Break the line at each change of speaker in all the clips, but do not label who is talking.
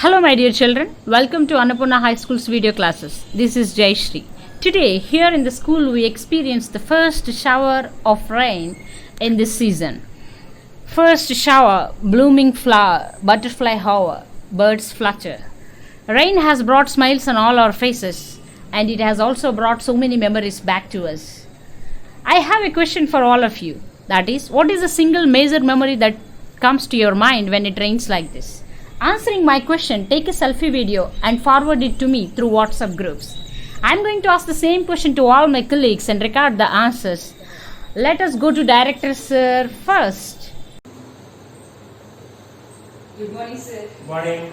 Hello my dear children, welcome to Annapurna High School's video classes. This is Jayashree. Today, here in the school we experienced the first shower of rain in this season. First shower, blooming flower, butterfly hover, birds flutter. Rain has brought smiles on all our faces and it has also brought so many memories back to us. I have a question for all of you. That is, what is a single major memory that comes to your mind when it rains like this? Answering my question, take a selfie video and forward it to me through WhatsApp groups. I am going to ask the same question to all my colleagues and record the answers. Let us go to Director Sir first.
Good morning, sir.
Good morning.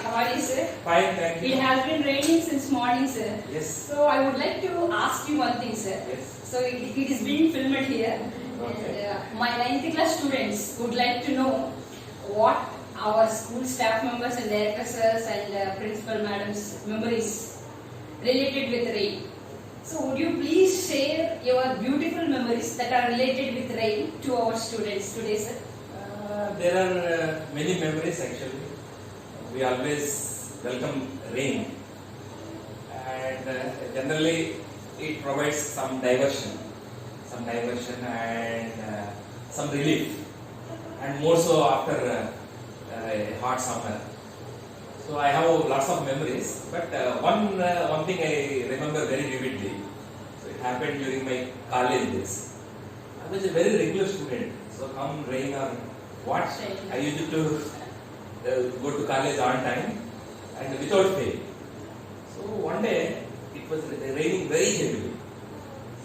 How are you, sir?
Fine, thank you.
It has been raining since morning, sir.
Yes.
So I would like to ask you one thing, sir.
Yes.
So it is being filmed here.
Okay.
And, my 9th class students would like to know what our school staff members and director sirs and principal madams memories related with rain. So would you please share your beautiful memories that are related with rain to our students today, sir?
There are many memories actually. We always welcome rain, and generally it provides some diversion and some relief, and more so after a hot summer. So I have lots of memories, but one thing I remember very vividly. So it happened during my college days. I was a very regular student. So come rain or what, I used to go to college on time and without fail. So one day it was raining very heavily.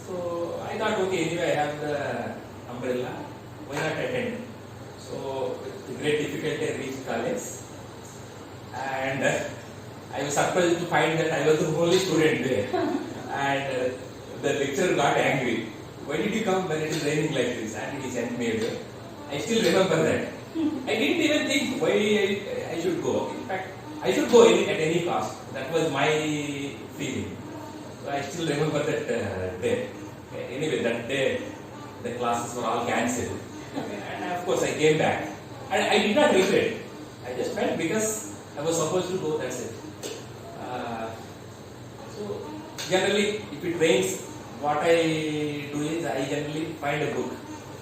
So I thought, okay, anyway I have the umbrella, why not attend? So with great difficulty I reached college, and I was surprised to find that I was the only student there. And the lecturer got angry. Why did you come when it is raining like this? And he sent me away. I still remember that. I didn't even think why I should go. In fact, I should go at any cost. That was my feeling. So I still remember that day. Anyway, that day the classes were all cancelled. And of course I came back. And I did not regret. I just went because I was supposed to go, that's it. So generally, if it rains, what I do is I generally find a book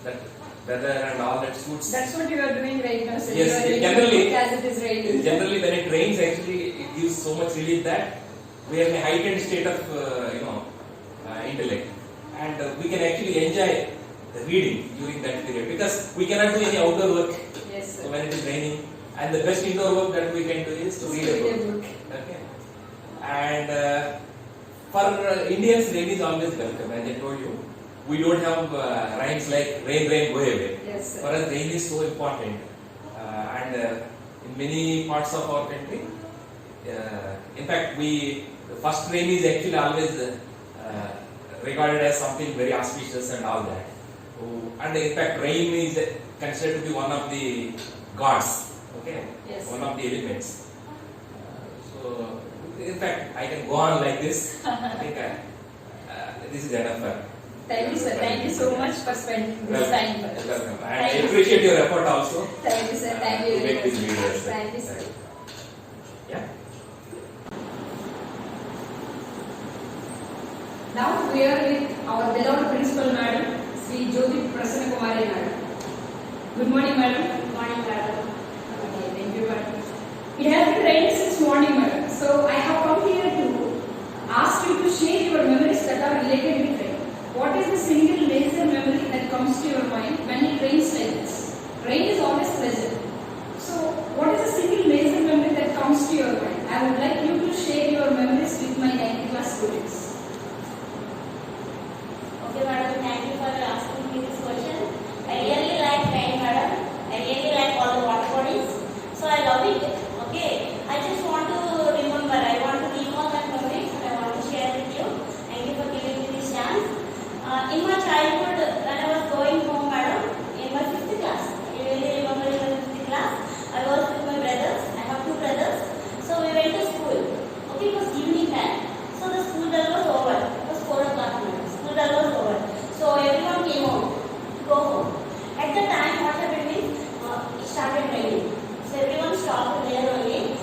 that weather and all that suits.
That's what you are doing right now, sir.
Yes,
you are
generally,
as it is raining.
Generally when it rains, actually it gives so much relief that we are in a heightened state of intellect, and we can actually enjoy the reading during that period because we cannot do any outdoor work.
Yes, sir.
So when it is raining, and the best indoor work that we can do is to read a book. Okay. And for Indians, rain is always welcome. As I told you, we don't have rhymes like rain, rain, go away.
Yes, sir.
For us, rain is so important, and in many parts of our country, in fact, the first rain is actually always regarded as something very auspicious and all that. And in fact, rain is considered to be one of the gods. Okay,
Yes.
one of the elements. So, in fact, I can go on like this. I think this is enough.
Thank you, sir. Thank you so much for spending this time with us.
Welcome. And
Thank
I
you.
appreciate your effort also.
Thank you, sir. Thank you
to
very
make
much.
these videos.
Thank you, sir.
Yeah.
Now we are with our beloved principal madam, Sri Jyoti Prasanna Kumari madam. Good morning, madam. Good morning, madam. Okay, thank you, madam. It has been raining since morning, madam. So I have come here to ask you to share your memories that are related with rain. What is the single major memory that comes to your mind when it rains like this? Rain is always pleasant. So what is the single major memory that comes to your mind? I would like you to share your memories with my 9th class students.
Okay, madam, thank you for asking me this question. I really like rain, madam. I really like all the water bodies. So I love it. Okay. I just want to remember, I want to recall that memory and I want to share with you. Thank you for giving me this chance. In my childhood, when I was going home, madam, in my 5th class, I really remember in my 5th class, I was with my brothers. I have 2 brothers. So we went to school. Okay, it was evening time. So the school bell was over. It was 4 o'clock, madam. School bell was over. So everyone came home to go home. At the time, what happened is, it started raining. So everyone stopped there only.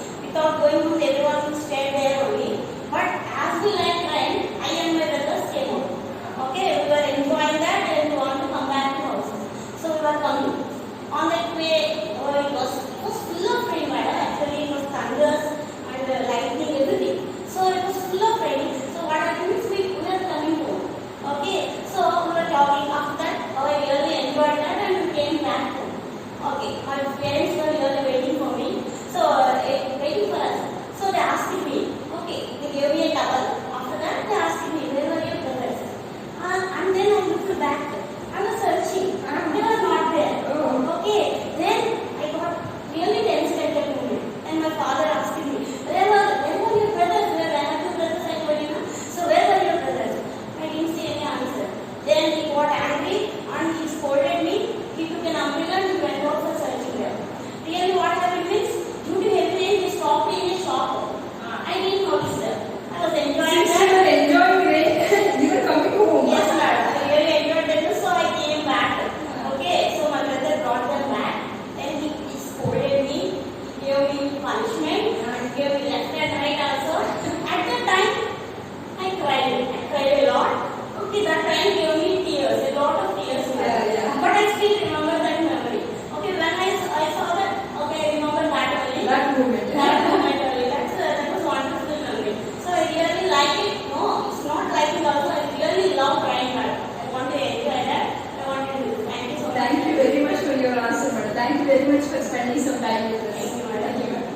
punishment and gave me left and right also. At that time, I cried a lot. Okay, that time gave me tears, a lot of tears.
Yeah.
But I still remember that memory. Okay, when I saw that, okay, I remember that only.
That moment.
That moment only. That was wonderful memory. So I really like it. No, it's not like it also. I really love crying madam. I want to enjoy that. I want to do. Thank you so much.
Thank you very much for your answer, madam. Thank you very much for spending some time with us.
Thank you, madam.
Thank you, madam.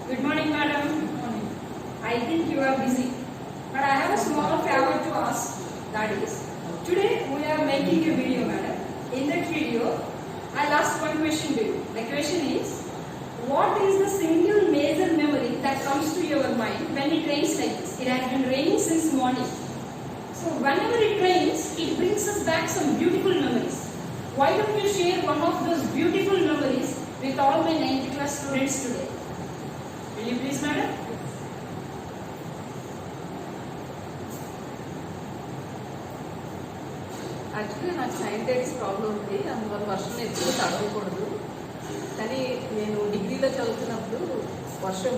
Good morning, madam. Good morning. I think you are busy, but I have a small favor to ask. That is, today we are making a video, madam. In that video, I'll ask one question to you. The question is, what is the single major memory that comes to your mind when it rains like this? It has been raining since morning. So whenever it rains, it brings us back some beautiful memories. Why don't you share one of those beautiful memories with all my 9th class students today? Will you please, madam?
Actually నాకు సైంటిటిక్స్ problem ఉంది, అందువల్ల వర్షం ఎక్కువ తడవకూడదు. కానీ నేను డిగ్రీలో చదువుతున్నప్పుడు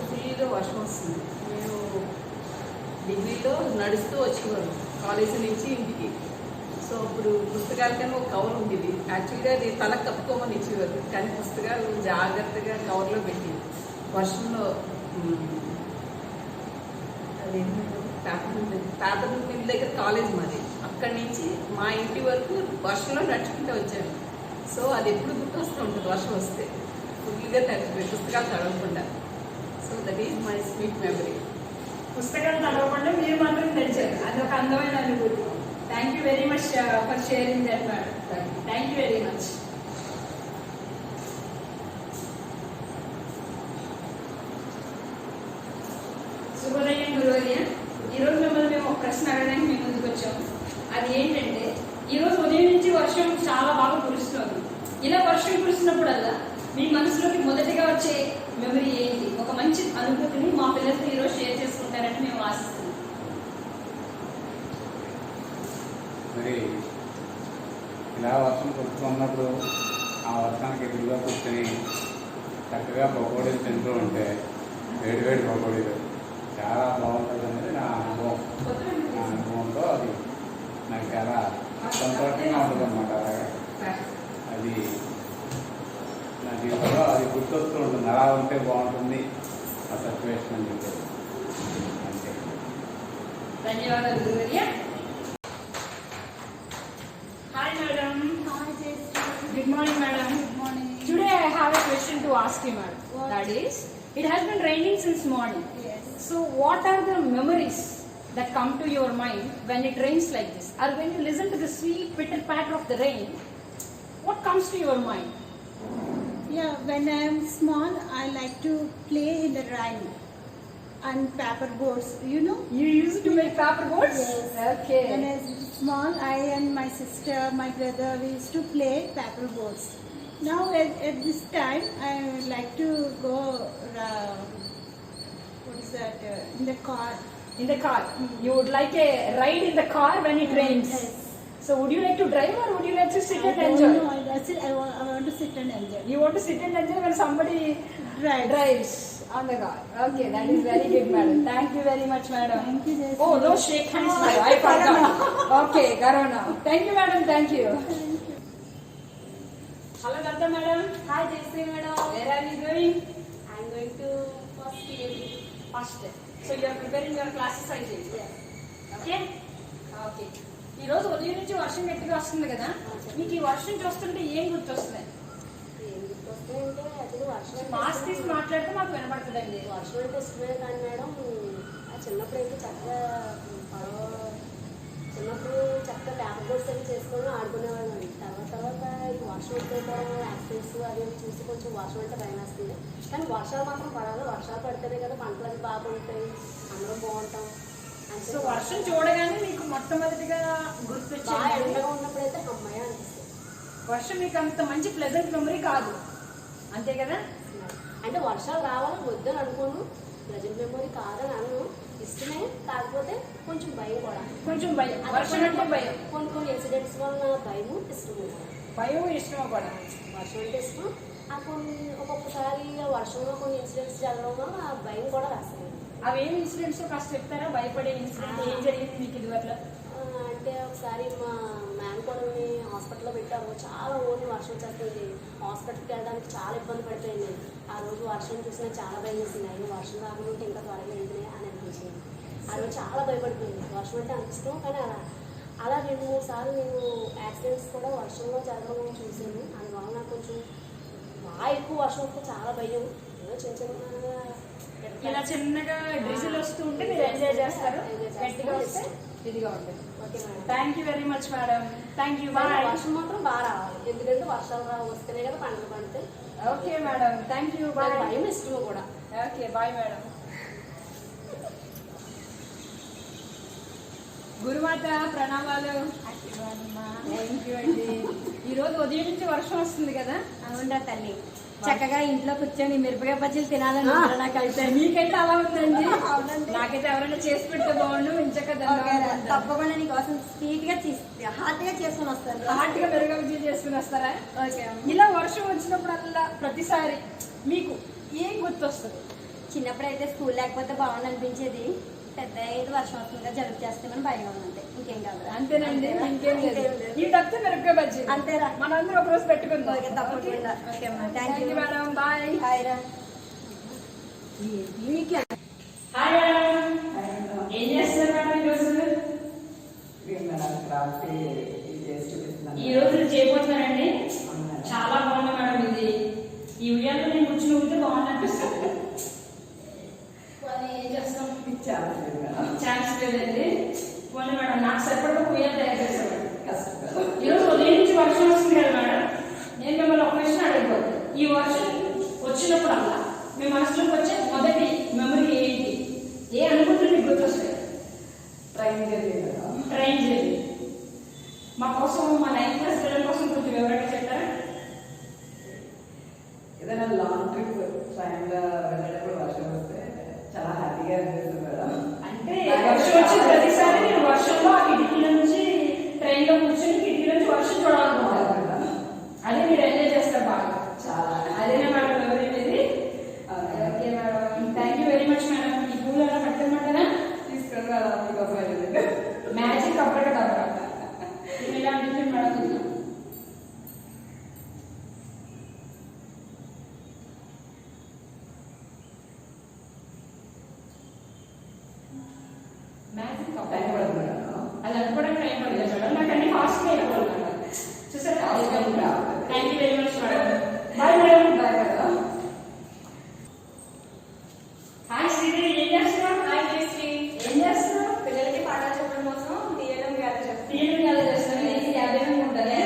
ఫుల్గా వర్షం వస్తుంది. నేను డిగ్రీలో నడుస్తూ వచ్చేవారు కాలేజీ నుంచి ఇంటికి. సో అప్పుడు పుస్తకాలకన్నా ఒక కవర్ ఉండేది. యాక్చువల్గా అది తలకు కప్పుకోమని ఇచ్చేవారు, కానీ పుస్తకాలు జాగ్రత్తగా కవర్లో పెట్టి వర్షంలో అదేంటంటే పేపర్ మిల్ దగ్గర కాలేజ్ మాది. అక్కడి నుంచి మా ఇంటి వరకు వర్షంలో నడుచుకుంటూ వచ్చాను. సో అది ఎప్పుడు గుర్తొస్తూ ఉంటుంది వర్షం వస్తే, ఫుల్గా తడిపోయి పుస్తకాలు తడవకుండా. So that is my sweet memory.
పుస్తకాలు చదవకుండా మీరు మాత్రం తెచ్చారు, అది ఒక అందమైన అనుభూతి. Thank you very much for sharing that madam. Thank you very much. శుభోదయం గురువర్య. ఈరోజు మిమ్మల్ని మేము ఒక ప్రశ్న అడగడానికి మేము ముందుకు వచ్చాము. అది ఏంటంటే, ఈరోజు ఉదయం నుంచి వర్షం చాలా బాగా కురుస్తుంది. ఇలా వర్షం కురిసినప్పుడల్లా మీ మనసులోకి మొదటిగా వచ్చే మెమరీ ఏంటి? ఒక మంచి అనుభూతిని మా పిల్లలతో ఈరోజు షేర్ చేసుకుంటారని మేము ఆశిస్తున్నాం.
మరి ఇలా వర్షం కురుస్తున్నప్పుడు ఆ వర్షానికి ఎదురుగా కూర్చొని చక్కగా పకోడీలు తింటూ ఉంటే, వేడివేడి పకోడీలు చాలా బాగుంటుంది అనేది నా అనుభవం. నా అనుభవంతో అది నాకు చాలా సంతోషంగా ఉంటుంది అన్నమాట. అది నా జీవితంలో అది గుర్తొస్తూ ఉంటుంది, అలా ఉంటే బాగుంటుంది ఆ సిచ్యువేషన్ అని చెప్పేసి. అంతే.
ధన్యవాదాలు గురువర్య. Hi madam. Good morning, madam.
Good morning.
Today I have a question to ask you, madam.
What?
That is, it has been raining since morning.
Yes.
So, what are the memories that come to your mind when it rains like this? Or when you listen to the sweet pitter patter of the rain, what comes to your mind?
Yeah, when I am small, I like to play in the rain and paper boats. You know?
You used to make paper boats?
Yes.
Okay.
When I was small, I and my sister, my brother, we used to play paper boats. Now at this time, I like to go. What is that? In the car.
In the car. You would like a ride in the car when it rains.
Yes.
So, would you like to drive or would you like to sit
I
and
don't
enjoy?
know. I want to sit and enjoy.
You want to sit and enjoy when somebody
Right.
drives on the car. Okay, that is very good, madam. Thank you very much, madam.
Thank you, Jayashree.
Oh, no shake hands, madam. I forgot. Okay, Corona. Thank you, madam. Thank you. Hello, Dutta, madam.
Hi, Jayashree madam.
Where are you going?
I'm going to first year.
First. So you are preparing your classes, I think.
Yes.
Okay? Okay. ఈ రోజు ఉదయం నుంచి వర్షం గట్టిగా వస్తుంది కదా, మీకు ఈ వర్షం చూస్తుంటే ఏం గుర్తొస్తున్నాయి? మాస్క్ తీసి మాట్లాడితే మాకు వినపడుతుందండి.
వర్షం అంటే ఇష్టమే కానీ మేడం, ఆ చిన్నప్పుడైతే చక్కగా చిన్నప్పుడు చక్కగా పేపర్ బోట్స్ అవి చేసుకొని ఆడుకునేవాళ్ళం. తర్వాత ఈ వర్షం వచ్చేయడం యాక్సిడెంట్స్ అవి చూసి కొంచెం వర్షం అంటే భయం వేస్తుంది. కానీ వర్షాలు మాత్రం పడాలి, వర్షాలు పడితేనే కదా పంటలు అవి బాగుంటాయి, అందరం బాగుంటాం.
సో వర్షం చూడగానే మీకు మొట్టమొదటిగా
బాగా
గుర్తొచ్చేది
ఎండగా ఉన్నప్పుడైతే అమ్మాయి అనిపిస్తుంది.
వర్షం మీకు అంత మంచి ప్లెజెంట్ మెమరీ కాదు, అంతే కదా?
అంటే వర్షాలు రావాలని వద్దని అనుకోను, ప్రజెంట్ మెమొరీ కాదని అను, ఇష్టమే. కాకపోతే కొంచెం భయం కూడా,
కొంచెం భయం, వర్షం అంటే భయం.
కొన్ని ఇన్సిడెంట్స్ వల్ల భయము ఇష్టము.
భయం ఇష్టమో కూడా.
వర్షం అంటే ఇష్టం. ఒక్కొక్కసారి వర్షంలో కొన్ని ఇన్సిడెంట్స్ జరగడం వల్ల ఆ భయం కూడా వేస్తుంది.
అవి ఏం ఇన్సిడెంట్స్ కాస్త చెప్తారా? భయపడే ఇన్సిడెంట్ ఏం జరిగింది మీకు ఇదివరకు?
అంటే ఒకసారి మా మేనకోడల్ని హాస్పిటల్లో పెట్టాము. చాలా ఓన్లీ వర్షం వచ్చేస్తుంది. హాస్పిటల్కి వెళ్ళడానికి చాలా ఇబ్బంది పడిపోయింది. ఆ రోజు వర్షం చూసినా చాలా భయం వేసింది. అయ్యో వర్షం రాకుండా ఇంకా త్వరగా వెళ్తున్నాయి అని అనిపించింది. ఆ రోజు చాలా భయపడిపోయింది. వర్షం అంటే అనిపిస్తాం. కానీ అలా 2-3 సార్లు నేను యాక్సిడెంట్స్ కూడా వర్షంలో జరగడం చూశాను. అందువల్ల నాకు కొంచెం బాగా ఎక్కువ వర్షం వస్తే చాలా భయం. ఏదో చిన్నగా
ఇలా చిన్నగా డ్రిజిల్ వస్తూ ఉంటే మీరు ఎంజాయ్ చేస్తారు. గట్టిగా వస్తే ఇదిగా ఉంటుంది.
Okay madam.
Thank you very much madam. Thank you. Bye.
వర్షం మాత్రం బాగా రావాలి. ఎందుకంటే వర్షాలు వస్తేనే కదా పంటలు పండుతాయి.
Okay madam. Thank you. Bye.
భయం ఇష్టం కూడా.
Okay bye madam. గురుమాత ప్రణామాలు. థ్యాంక్ యూ అండి. ఈరోజు ఉదయం నుంచి వర్షం వస్తుంది కదా?
అవునా తల్లి, చక్కగా ఇంట్లో కూర్చొని మిరపకాయ బజ్జీలు తినాలని నాకు అయితే.
మీకైతే అలా ఉందండి. నాకైతే ఎవరైనా చేసి పెడితే బాగుండు.
తప్పకుండా నీకోసం స్వీట్ గా హాట్ గా చేసుకుని వస్తాను.
హాట్ గా మిరపకాయ బజ్జీలు చేసుకుని వస్తారా?
ఓకే.
ఇలా వర్షం వచ్చినప్పుడల్లా ప్రతిసారి మీకు ఏం గుర్తొస్తుంది?
చిన్నప్పుడు అయితే స్కూల్ లేకపోతే బాగుంది అనిపించేది. పెద్ద అయితే వర్షం వస్తుందిగా జలుబు చేస్తామని భయం ఉంది. ఇంకేం కాదు.
అంతేనండి. ఇంకేం లేదు. ఈ తప్పితే మిరపకాయ బజ్జీ
అంతేరా.
మనందరూ ఒక రోజు పెట్టుకుందాం.
ఓకే తప్పకుండా. ఓకే అమ్మా. Thank you
madam. Bye.
Hi రా.
Hi madam. ఏం చేస్తారు మేడం ఈరోజు? ఈ రోజు చేయబోతున్నారండి. చాలా బాగుంది మేడం. ఇది ఈ ఉయ్యాల్లో నేను కూర్చుని ఊపితే బాగుంది అనిపిస్తుంది. ఏం చేస్తాం? ఛాన్స్ లేదండి. పోనీ మేడం, నాకు సరిపడ ఉయ్యాలు తయారు చేస్తాను. ఈరోజు ఉదయం నుంచి వర్షం వస్తుంది కదా మేడం, నేను మిమ్మల్ని ఒక క్వశ్చన్ అడగబోతుంది. ఈ వర్షం వచ్చినప్పుడల్లా మీ మనసులోకి వచ్చే మొదటి మెమరీ ఏంటి? ఏ అనుకుంటే మీకు గుర్తొస్తాయి? Train journey. మా కోసం, మా 9th క్లాస్ పిల్లల కోసం కొంచెం వివరంగా చెప్తారా?
ఏదైనా లాంగ్ ట్రిప్ ట్రైన్లో వెళ్ళేటప్పుడు వర్షం వస్తే చాలా హ్యాపీగా అనిపిస్తుంది మేడం.
అంటే వర్షం వచ్చిన ప్రతిసారి నేను వర్షంలో ఆ కిటికీల నుంచి ట్రైన్లో కూర్చొని కిటికీ నుంచి వర్షం చూడాలనుకుంటాను. అదే మీరు ఎంజాయ్ చేస్తారు బాగా.
చాలా.
అదేనా మేడం మెమరీ అనేది? Okay madam. Thank you very much madam. ఈ పూలు ఎలా పట్టుకోమంటారా?
తీసుకొని మేడం మీకోసం
మ్యాజిక్ అప్పటికే డబ్బా ఇలా అనిపించింది మేడం. కొంచెం మ్యాజిక్
టైం పడుతుంది మేడం.
అది అనుకోవడానికి టైం పడలేదు మేడం. నాకు అన్ని ఫాస్ట్గా అయిపోవాలి చూసారా? Thank you very much madam. Bye madam.
Bye madam.
Hi Sridevi, ఏం చేస్తున్నావు?
హాయ్ జయశ్రీ.
ఏం చేస్తున్నావు?
పిల్లలకి పాఠాలు చెప్పడం కోసం తీయడం గ్యాదర్ చేస్తాను.
తీయడం కదా చేస్తాను. ఇది 50 ఉంటుంది.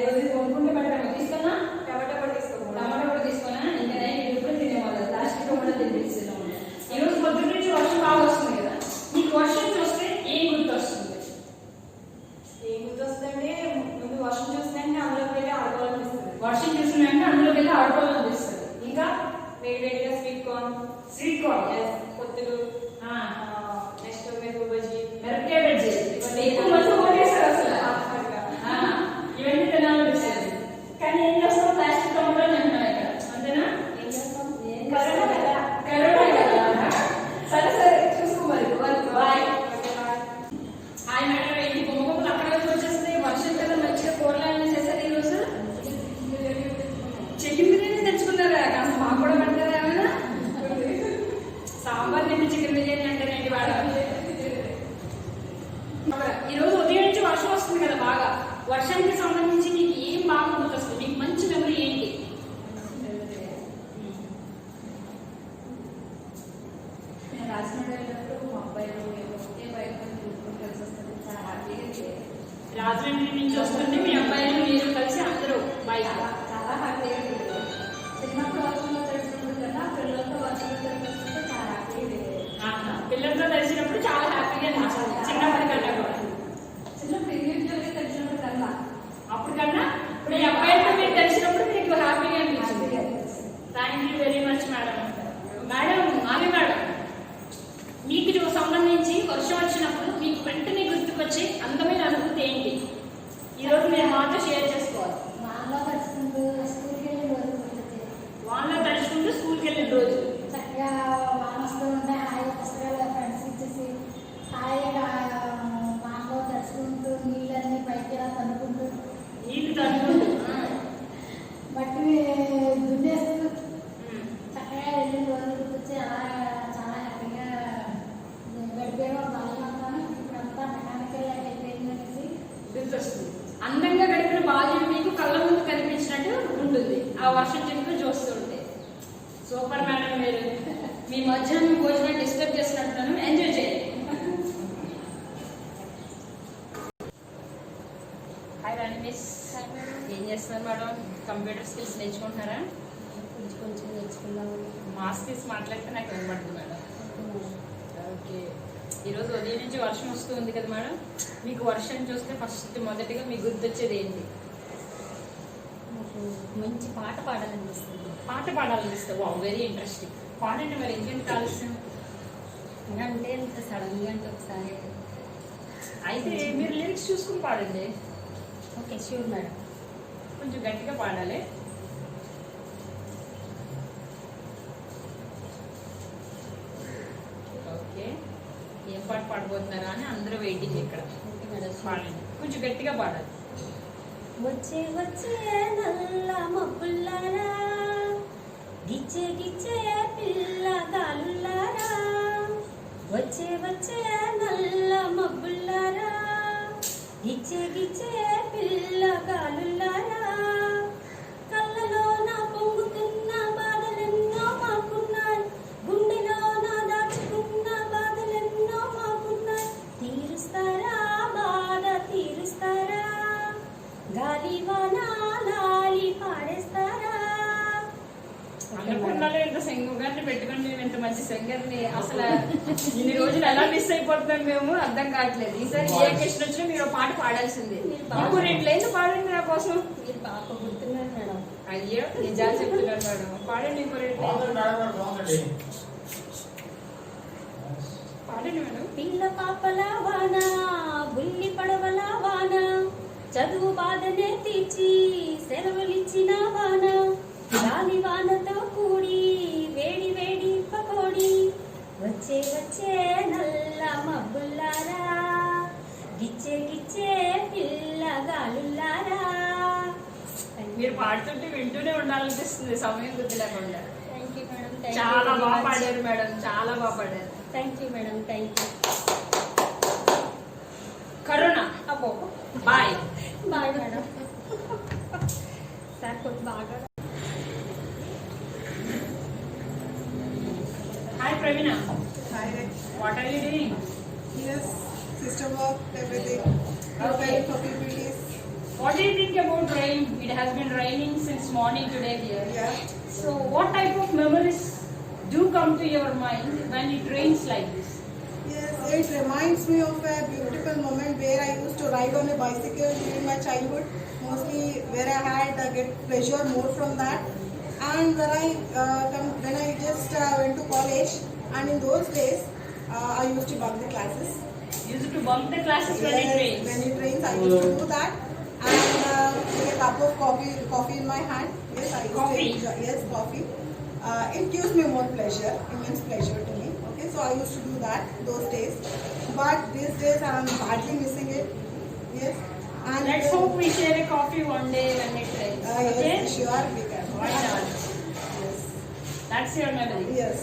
రోజు కొనుక్కుంటే పట్టడం తీసుకున్నా.
టమాటా కూడా తీసుకోకూడదు.
టమాటా కూడా తీసుకున్నా. ఇంకా నేను ఇప్పుడు తినేవాళ్ళు లాస్ట్ కూడా తినిపిస్తున్నాను. ఈరోజు పొద్దున్న నుంచి వర్షం బాగా వస్తుంది కదా, నీకు వర్షం చూస్తే ఏం గుర్తొస్తుంది?
ఏం గుర్తొస్తుందంటే ముందు వర్షం చూస్తుందంటే అందులోకి వెళ్ళి ఆడుకోవాలనిపిస్తుంది.
వర్షం చూసినాక అందులోకి వెళ్ళి ఆడుకోవాలనిపిస్తుంది. ఇంకా
వేడివేడిగా స్వీట్ కార్న్,
స్వీట్ కార్న్,
కొత్తులు, నెక్స్ట్ మిరప బజ్జీ,
మిరపకాయ బజ్జీ. ఎక్కువ మంది ఓటేస్తారు అసలు. ఇవన్నీ తినాలనిపిస్తుంది. కానీ ఏం చేస్తాం? ప్లాస్టిక్ టమాటాలు తింటున్నాం ఇక్కడ. అంతేనా?
ఏం చేస్తాం?
కరోనా కదా. కరోనా కదా. సరే సరే చూసుకో మరి. బాయ్. Hi madam. ఇది బొమ్మలు అక్కడ వచ్చేస్తుంది. వర్షం కదా, మంచిగా కూరలు చేశారు ఈరోజు. చికెన్ బిర్యానీ తెచ్చుకున్నారా? కాస్త మాకు కూడా పెడతారా ఏమైనా? సాంబార్ తింటే చికెన్ బిర్యానీ అంటేనండి వర్షం చినుకులు చూస్తుంటే. సూపర్ మేడం, మీరు మీ మధ్యాహ్నం భోజనం డిస్టర్బ్ చేసినట్టున్నాను. ఎంజాయ్ చేయండి. హాయ్ రాణి మిస్. ఏం చేస్తున్నారు మేడం? Computer skills నేర్చుకుంటున్నారా?
కొంచెం నేర్చుకుందాం.
మాస్క్ తీసి మాట్లాడితే నాకు వినబడుతుంది మేడం. ఓకే, ఈరోజు ఉదయం నుంచి వర్షం వస్తూ ఉంది కదా మేడం. మీకు వర్షం చూస్తే ఫస్ట్ మొదటిగా మీకు గుర్తొచ్చేది ఏంటి?
నాకు మంచి పాట పాడాలనిపిస్తుంది.
పాట పాడాలనిపిస్తే వా, వెరీ ఇంట్రెస్టింగ్. పాడండి మరి, ఇంకేంటి ఆలస్యం?
అంటే ఇంత సడన్గా అంటే ఒకసారి.
అయితే మీరు లిరిక్స్ చూసుకుని పాడండి.
Okay, sure madam.
కొంచెం గట్టిగా పాడాలి. ఓకే, ఏం పాట పాడబోతున్నారా అని అందరూ వెయిటింగ్ ఇక్కడ.
Okay madam.
పాడండి, కొంచెం గట్టిగా పాడాలి.
వచ్చే వచ్చే నల్ల మబ్బుల్లారా, గిచ్చే గిచ్చే పిల్ల గాలుల్లారా, వచ్చే వచ్చే నల్ల మబ్బుల్లారా, గిచ్చే గిచ్చే పిల్ల గాలుల్లారా, కళ్ళలో నా పొంగుతున్న బాధలెన్నో మాకున్నాయి, గుండెలో నా దాచుకున్న బాధలెన్నో మాకున్నాయి, తీరుస్తారా బాధ తీరుస్తారా, గాలివాన లాలి పాడేస్తారా.
అనుకున్నాలో ఇంత సింగర్ని పెట్టుకొని మేము ఇంత మంచి సింగర్ని అసలు ఇన్ని రోజులు ఎలా మిస్ అయిపోతున్నాం మేము అర్థం కావట్లేదు. ఈసారి ఏ క్వశ్చన్ వచ్చినా మీరు పాట పాడాల్సిందే. ఇంకో 2 లైన్లు పాడండి నా కోసం.
మీరు బాగా గుర్తున్నారు మేడం.
అయ్యో, నిజాలు చెప్తున్నారు మేడం. పాడండి, ఇంకో 2 లైన్లు పాడండి మేడం.
పిల్ల పాపల వాన, బుల్లి పడవల వాన, చదువు బాధనే తీర్చి సెలవులిచ్చిన వాన, గాలి వానతో కూడి వేడి వేడి పకోడి, వచ్చే వచ్చే నల్ల మబ్బుల్లారా, గిచ్చే గిచ్చే పిల్ల గాలుల్లారా.
మీరు పాడుతుంటే వింటూనే ఉండాలనిపిస్తుంది సమయం గుర్తు లేకుండా.
Thank you madam.
చాలా బాగా పాడారు మేడం, చాలా బాగా పాడారు.
Thank you madam. Thank you.
Corona
అబ్బో,
బాయ్.
Bye madam. సార్ కొంచెం బాగా.
Hi Praveena.
Hi, Rick.
What are you doing?
Yes, system work, everything. Preparing for PPTs.
What do you think about rain? It has been raining since morning today here.
Yeah.
So what type of memories do come to your mind when it rains like this?
Yes, it reminds me of a beautiful moment where I used to ride on a bicycle during my childhood. Mostly where I had get pleasure more from that. And when I just went to college, and in those days I used to bunk the classes.
Used to bunk the classes when it rains.
When it rains, I used to do that. And with a cup of coffee in my hand. Yes, I used
Coffee?
to enjoy. Yes, coffee. It gives me more pleasure, immense pleasure to me. Okay, so I used to do that those days. But these days I am badly missing it. Yes. And
Let's hope we share a coffee one day when it rains. Okay?
Yes, sure we can.
Why not?
Yes.
That's your memory.
Yes.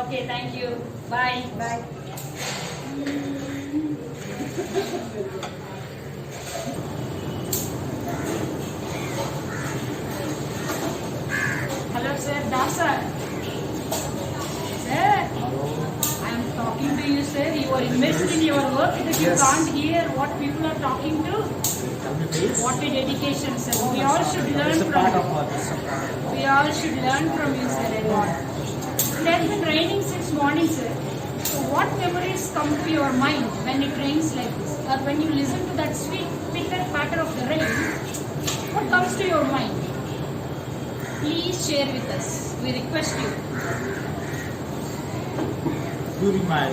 Okay, thank you. Bye.
Bye.
Hello, sir. Dasa. Sir, I am talking to you, sir. You are immersed in your work. If you can't hear what people are talking to, what a dedication, sir. We all should learn from you. We all should learn from you, sir, a lot. It has been raining since morning, sir. So what memories come to your mind when it rains like this? Or when you listen to that sweet pitter patter of the rain, what comes to your mind? Please share with us. We request you.
During my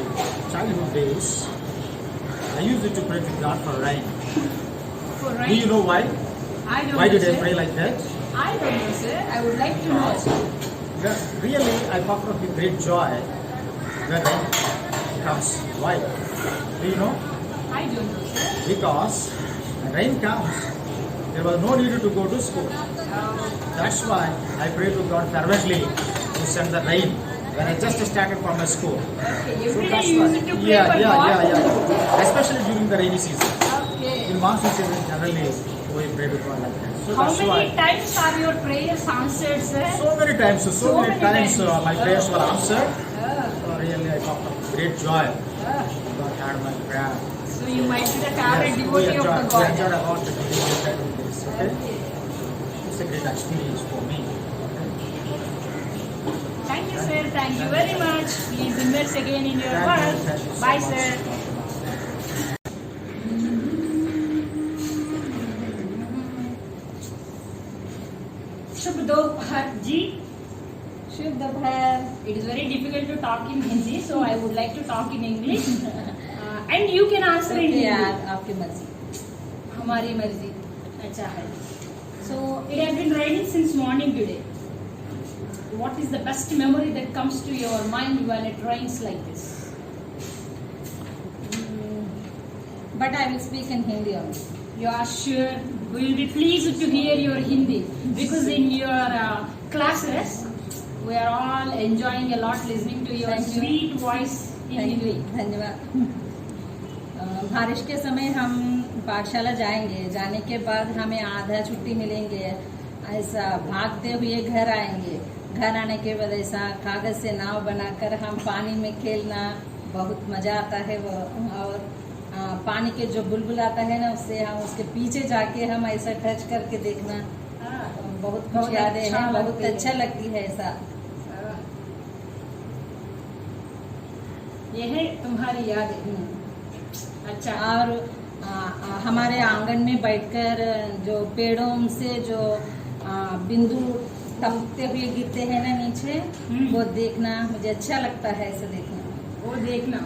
childhood days, I used to pray to God for rain.
For rain.
Do you know why?
I don't
Why
know,
did I
sir.
pray like that?
I don't know, sir. I would like to know.
Really, I found out with great joy when rain comes. Why? Do you know?
I don't know, sir.
Because when rain comes, there was no need to go to school. That's why I pray to God fervently to send the rain when I just started from my school.
Okay, every day
that's
you
why.
used to pray for God?
Yeah. Especially during the rainy season.
Okay.
In monsoon season, generally we pray to God like that. So
How
that's
many
why.
times are your prayers answered, sir?
So many times, so many times my prayers were answered.
Ah,
So really, I got great joy.
ah.
God had my prayer.
So you might be the favorite
Yes, we
devotee of the
enjoyed
God.
about the this. Okay?
Okay.
It's a great experience for me.
Thank you, sir. Thank you very much. Please invest again in your work.
Thank you so
Bye,
much.
sir. शुभ दोपहर जी. शुभ दोपहर. It is very difficult to talk in Hindi, so I would like to talk in English. And you can answer in Hindi.
आपकी मर्जी.
हमारी मर्जी. अच्छा है. So it has been raining since morning today. What is the best memory that comes to your mind when it rains like this?
But I will speak in Hindi only.
You are sure? We will be pleased to hear your Hindi because in your classes we are all enjoying a lot listening to your
Thank you.
sweet voice in Hindi.
धन्यवाद. बारिश के समय हम पाठशाला जाएंगे. जाने के बाद हमें आधा छुट्टी मिलेंगे. ऐसा भागते हुए घर आएंगे. घर आने के बाद ऐसा कागज से नाव बनाकर हम पानी में खेलना बहुत मजा आता है. वो और पानी के जो बुलबुल आता है ना, उससे हम उसके पीछे जाके हम ऐसा टच करके देखना बहुत कुछ यादें हैं. बहुत अच्छा लगती है ऐसा.
ये है तुम्हारी यादें. अच्छा.
और हमारे आंगन में बैठकर जो पेड़ों से जो बिंदु टपकते हुए गिरते हैं ना नीचे, वो देखना मुझे अच्छा लगता है. ऐसा देखना,
वो देखना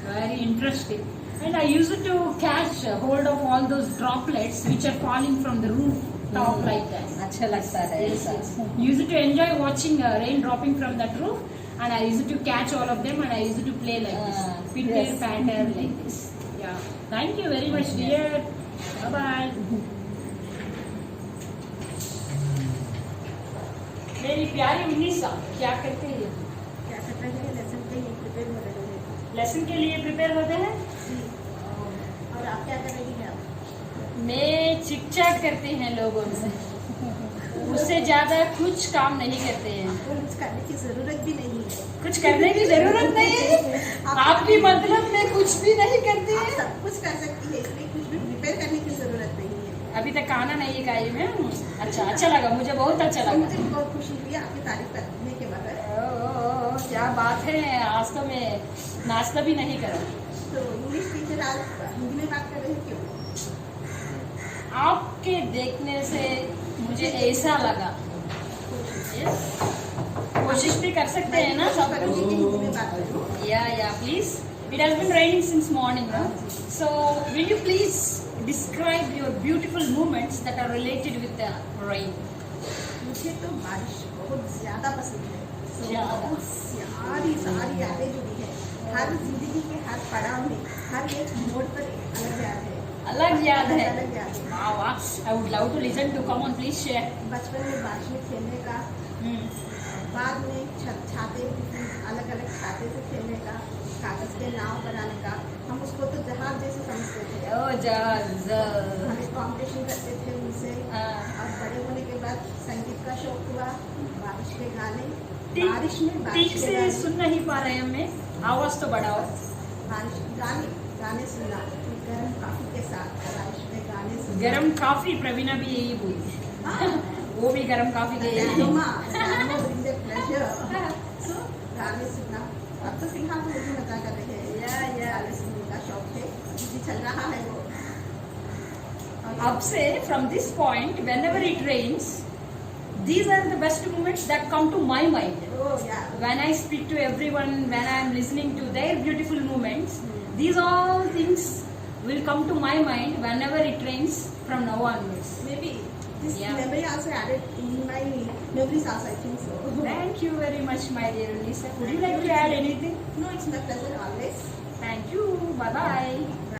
very interesting. And I used to catch hold of all those droplets which are falling from the roof top like that.
अच्छा लगता है
Yes,
ऐसा.
yes. Used to enjoy watching rain dropping from that roof, and I used to catch all of them and I used to play like this, pitter
yes.
patter like this. Yeah. Thank you very much, dear. Bye bye. मेरी प्यारी उन्नीसा, क्या करते हैं?
क्या कर रहे हैं? Lesson के लिए प्रिपेयर हो रहे हैं.
लेसन के लिए प्रिपेयर होते हैं.
और आप क्या कर रही हैं?
मैं चिट चैट करते हैं लोगों से. उससे ज्यादा कुछ काम नहीं करते हैं.
आपको कुछ करने की जरूरत भी नहीं है.
कुछ करने की जरूरत नहीं है. आपकी मतलब में कुछ भी नहीं करती
आप
है.
सब कुछ कर सकती है, इसलिए कुछ भी प्रिपेयर करने की जरूरत नहीं है.
अभी तक खाना नहीं खाई मैं. अच्छा लगा, मुझे बहुत अच्छा लगा.
मुझे बहुत खुशी हुई आपकी तारीफ करने के बाद.
क्या बात है. आज तो मैं नाश्ता भी नहीं करा.
तो इंग्लिश टीचर आज हिंदी में बात कर रहे हैं क्यों?
आपके देखने से मुझे ऐसा लगा. Yes. कोशिश भी कर सकते हैं ना सब.
करूँगी कि हिंदी में बात करूँ.
Yeah, please. It has been raining since morning, no? So, will you please describe your beautiful moments that are related with the rain?
मुझे तो बारिश बहुत ज्यादा पसंद है.
ज्यादा.
बहुत सारी यादें जुड़ी है. हर जिंदगी के हर पड़ाव में, हर एक मोड़ पर एक अलग याद है.
अलग याद है.
अलग याद है.
Wow, I would love to listen to. Come on, please share.
बचपन में बारिश में खेलने का, बाद में छाते अलग अलग छाते से खेलने का, कागज के नाव बनाने का. हम उसको तो जहाज जैसे समझते थे.
Oh, जहाज.
हमें कॉम्पिटिशन करते थे उनसे. और बड़े होने के बाद संगीत का शौक हुआ. बारिश के गाने. बारिश में
ठीक से सुन नहीं पा रहे हैं. मैं आवाज तो बढ़ाओ.
बारिश गाने सुनना गर्म कॉफी के साथ. बारिश में गाने सुनना.
गरम कॉफी. प्रवीणा भी यही बोली. वो भी गरम कॉफी के
गाने सुनना. अब तो फिलहाल तो मुझे मजा कर रहे हैं. गाने सुनने का शौक है, चल रहा है वो.
अब से from this point, whenever it rains, these are the best moments that come to my mind.
Oh, yeah.
When I speak to everyone, when I am listening to their beautiful moments, these all things will come to my mind whenever it rains from now onwards.
Maybe this
Yeah.
memory also added in my memories also, I think so.
Thank you very much, my dear Lisa. Would you like to add anything?
No, it's my pleasure always.
Thank you. Bye bye.